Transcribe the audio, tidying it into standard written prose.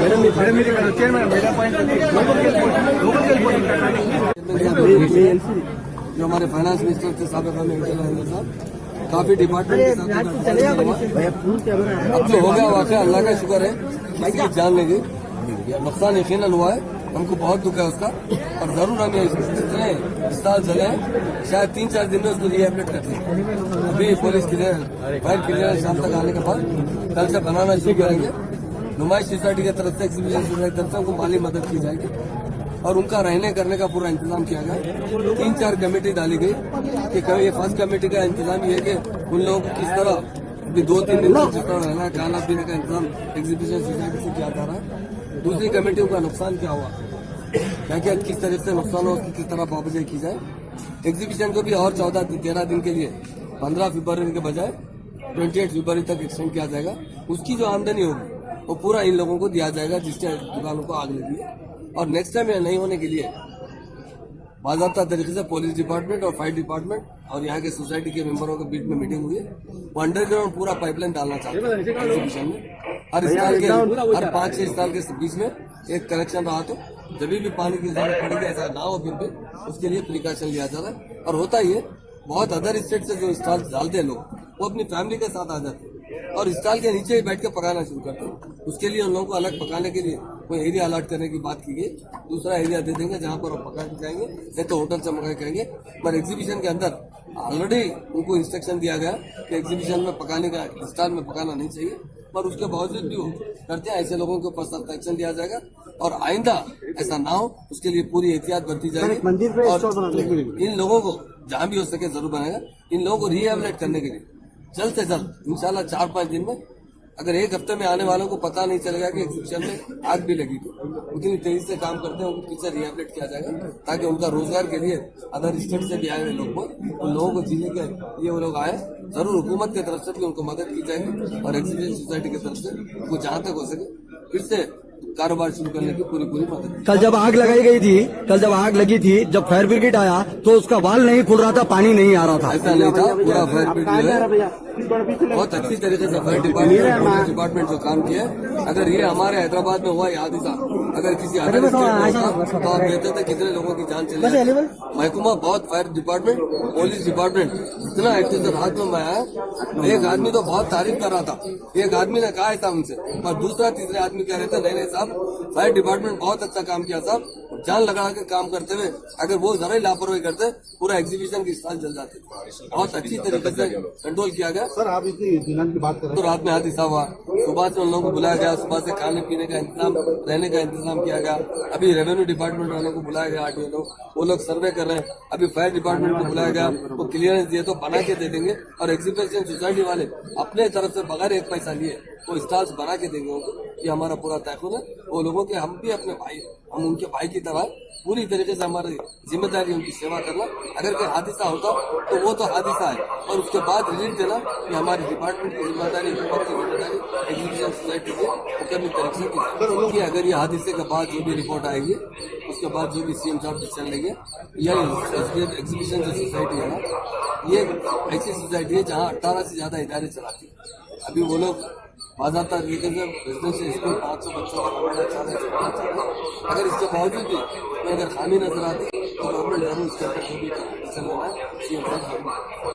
जो हमारे finance minister थे साहब काफी डिपार्टमेंट के साथ अब जो हो गया वाकया अल्लाह का शुक्र है, किसी की जान नहीं गई, नुकसान यकीनन हुआ है, हमको बहुत दुख है उसका। और जरूर हम जितने अस्पताल चले हैं शायद 3-4 दिन में उसको रिहेबिलिट करते हैं। अभी पुलिस फायर क्लियर शाम तक आने के बाद कल से बनाना शुरू करेंगे। नुमाइश सोसाइटी की तरफ से, एग्जीबिशन सोसाइटी की तरफ से उनको माली मदद की जाएगी और उनका रहने करने का पूरा इंतजाम किया गया। 3-4 कमेटी डाली गई कि ये फर्स्ट कमेटी का इंतजाम ये है कि उन लोगों को किस तरह 2-3 दिन तक जिस तरह रहना, खाना पीने का इंतजाम एग्जीबिशन सोसाइटी से किया जा रहा है। दूसरी कमेटियों का नुकसान क्या हुआ, क्या क्या किस तरह से नुकसान हो, उसकी किस तरह मुआवजा की जाए। एग्जीबिशन को भी और 13 दिन के लिए 15 फरवरी के बजाय 28 फरवरी तक एक्सटेंड किया जाएगा। उसकी जो आमदनी होगी वो पूरा इन लोगों को दिया जाएगा जिसके दुकानों को आग लगी है। और नेक्स्ट टाइम यह नहीं होने के लिए बाज़ाब्ता तरीके से पुलिस डिपार्टमेंट और फायर डिपार्टमेट और यहाँ के सोसाइटी के मेंबरों के बीच में मीटिंग हुई है। वो अंडरग्राउंड पूरा पाइपलाइन डालना चाहते हैं एग्जीबिशन में। हर 5-6 साल के बीच में एक कनेक्शन रहा तो जब भी पानी की जरूरत पड़ेगी ऐसा ना हो, फिर भी उसके लिए प्रिकॉशन लिया जा रहा है। और होता ही है, बहुत अदर स्टेट से जो स्टॉल डालते हैं लोग वो अपनी फैमिली के साथ आ जाते हैं और स्टॉल के नीचे ही बैठ के पकाना शुरू करते हैं। उसके लिए उन लोगों को अलग पकाने के लिए कोई एरिया अलॉट करने की बात की गई, दूसरा एरिया दे देंगे जहां पर वो पका के खाएंगे, नहीं तो होटल से मंगा के खाएंगे। पर एग्जीबिशन के अंदर ऑलरेडी उनको इंस्ट्रक्शन दिया गया कि एग्जीबिशन में पकाने का, स्टॉल में पकाना नहीं चाहिए, पर उसके बावजूद भी वो करते हैं। ऐसे लोगों के ऊपर सख्त एक्शन लिया जाएगा और आइंदा ऐसा ना हो उसके लिए पूरी एहतियात बरती जाएगी। और इन लोगों को जहां भी हो सके जरूर बनाएगा। इन लोगों को रिहेबिलिट करने के लिए जल्द से जल्द इंशाल्लाह 4-5 दिन में, अगर एक हफ्ते में आने वालों को पता नहीं चलेगा कि एग्जीबिशन में आग भी लगी थी, उतनी तेजी से काम करते हैं, उनको फिर से रिहेबिलिट किया जाएगा ताकि उनका रोजगार के लिए अदर स्टेट से भी आए हुए लोग उन लोगों को जीने के लिए वो लोग आए। जरूर हुकूमत की तरफ से भी उनको मदद की जाएगी और एग्जीबिशन सोसाइटी की तरफ से उनको जहां तक हो सके फिर से कारोबार शुरू करने की पूरी मदद। कल जब आग लगाई गई थी, जब फायर ब्रिगेड आया तो उसका वाल नहीं खुल रहा था, पानी नहीं आ रहा था। ऐसा नहीं था, पूरा फायर ब्रिगेड बहुत अच्छी तरीके से फायर डिपार्टमेंट जो काम किया है। अगर ये हमारे हैदराबाद में हुआ ये हादसा अगर किसी अदर स्टेट में होता तो आप कहते थे कितने लोगों की जान चली जाती। महकमा बहुत, फायर डिपार्टमेंट, पुलिस डिपार्टमेंट इतना एक्टिव था। रात में मैं आया, एक आदमी तो बहुत तारीफ कर रहा था, एक आदमी ने कहा था उनसे, और दूसरा तीसरे आदमी कह रहे थे नहीं साहब फायर डिपार्टमेंट बहुत अच्छा काम किया साहब, जान लगा के काम करते हुए अगर वो जरा ही लापरवाही करते पूरा एग्जीबिशन की स्टॉल जल जाते। बहुत अच्छी तरीके से कंट्रोल किया गया। सर आप इतनी दिनांक की बात कर रहे हैं तो रात में हादसा हुआ, सुबह से उन लोगों को बुलाया गया, सुबह से खाने पीने का इंतजाम, रहने का इंतजाम किया गया। अभी रेवेन्यू डिपार्टमेंट वालों को बुलाया गया, आरटीओ लोग, वो लोग सर्वे कर रहे हैं। अभी फायर डिपार्टमेंट को बुलाया गया, वो क्लियरेंस दिए तो बना के दे देंगे। और एग्जीबिशन सोसाइटी वाले अपने तरफ से बगैर एक पैसा लिए वो स्टॉल्स बना के देंगे उनको। ये हमारा पूरा तयक़ुन है। वो लोगों के, हम भी अपने भाई, हम उनके भाई की तरह पूरी तरीके से हमारी जिम्मेदारी उनकी सेवा करना। अगर कोई हादसा होता तो वो तो हादसा है, और उसके बाद रिलीफ देना ये हमारी डिपार्टमेंट की जिम्मेदारी, हुकूमत की जिम्मेदारी, एग्जीबिशन सोसाइटी की मुकम्मल तरीके से की। अगर ये हादसे के बाद जो भी रिपोर्ट आएगी उसके बाद जो भी सीएम साहब डिसीजन लेंगे, या एग्जीबिशन जो सोसाइटी है ना, ये ऐसी सोसाइटी है जहाँ 18 से ज्यादा इदारे चलाती है। अभी वो लोग बाज़ाब्ता तरीके से रेजिडेंशियल स्कूल 500 बच्चों का बनाना चाह रहे हैं। अगर इसके बावजूद भी अगर खामी नजर आती तो गवर्नमेंट जरूर इसके ऊपर जो भी एक्शन लेना है सीएम साहब